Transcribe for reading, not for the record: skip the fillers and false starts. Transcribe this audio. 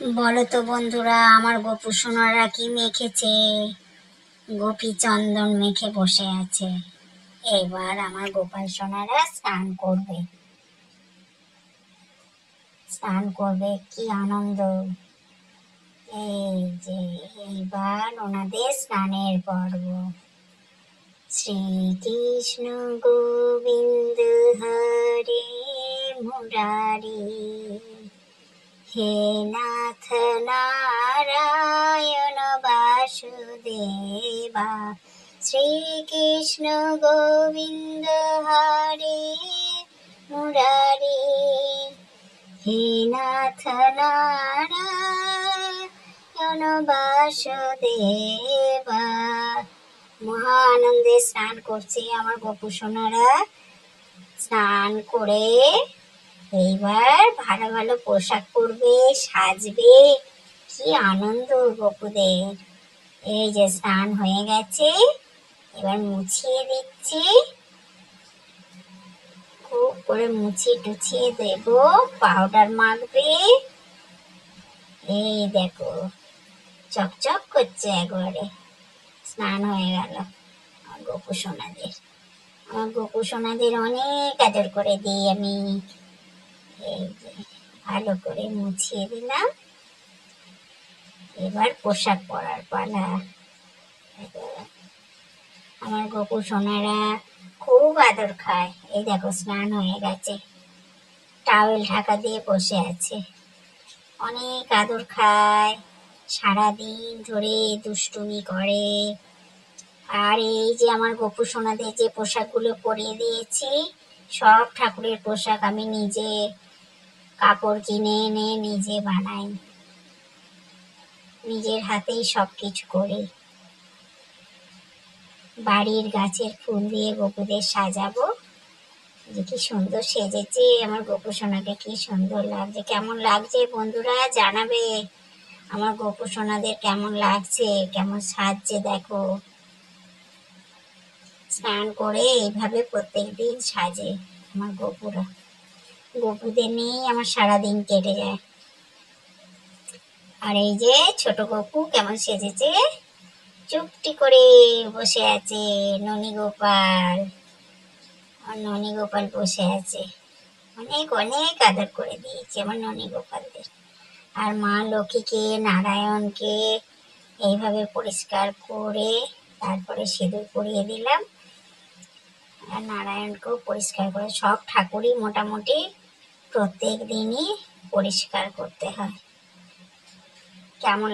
বলো তো বন্ধুরা, আমার গোপু সোনারা কি মেখেছে? গোপী চন্দন মেখে বসে আছে। এবার আমার গোপাল সোনারা স্নান করবে, কি আনন্দ! এই যে এইবার ওনাদের স্নানের পর্ব। শ্রীকৃষ্ণ গোবিন্দ হরে মুরারি, হে নাথ নারায়ণ বাসুদেবা, শ্রীকৃষ্ণ গোবিন্দ হরে মুরারি, হে নাথ নারায়ণ বাসুদেবা। মহা আনন্দে স্নান করছে আমার গোপু সোনারা। স্নান করে এইবার ভালো ভালো পোশাক পরবে, সাজবে। কি আনন্দ গোপুদের! এই যে স্নান হয়ে গেছে, এবার মুছিয়ে দিচ্ছি। খুব করে মুছিয়ে টুছিয়ে দেব, পাউডার মাখবে। এই দেখো, চকচক করছে একবারে। স্নান হয়ে গেল আমার গোপু সোনাদের। আমার গোপু সোনাদের অনেক আদর করে দিই আমি। এই যে ভালো করে মুছিয়ে দিলাম। এবার পোশাক পরার পালা। আমার গোপু সোনারা খুব আদর খায়। এই দেখো, স্নান হয়ে গেছে, টাওয়েল ঢাকা দিয়ে বসে আছে। অনেক আদর খায়, সারাদিন ধরে দুষ্টুমি করে। আর এই যে আমার গোপু সোনাদের যে পোশাকগুলো পরিয়ে দিয়েছি, সব ঠাকুরের পোশাক আমি নিজে কাপড় কিনে এনে নিজে বানাই, নিজের হাতেই সবকিছু করি। বাড়ির গাছের ফুল দিয়ে গোপুদের সাজাবো। যে কি সুন্দর সেজেছে আমার গোপু সোনাকে, কি সুন্দর লাগছে। কেমন লাগছে বন্ধুরা জানাবে, আমার গোপু সোনাদের কেমন লাগছে, কেমন সাজছে দেখো। স্নান করে এইভাবে প্রত্যেকদিন সাজে আমার গোপুরা। গোপুদের নিয়েই আমার সারাদিন কেটে যায়। আর এই যে ছোট গোপু কেমন সেজেছে, চুপটি করে বসে আছে ননী গোপাল। আমার ননী গোপাল বসে আছে। অনেক অনেক আদর করে দিয়েছে আমার ননী গোপালদের। আর মা লক্ষ্মীকে, নারায়ণকে এইভাবে পরিষ্কার করে তারপরে সিঁদুর পরিয়ে দিলাম। আর নারায়ণকেও পরিষ্কার করে, সব ঠাকুরই মোটামুটি প্রত্যেক দিনই পরিষ্কার করতে হয়। কেমন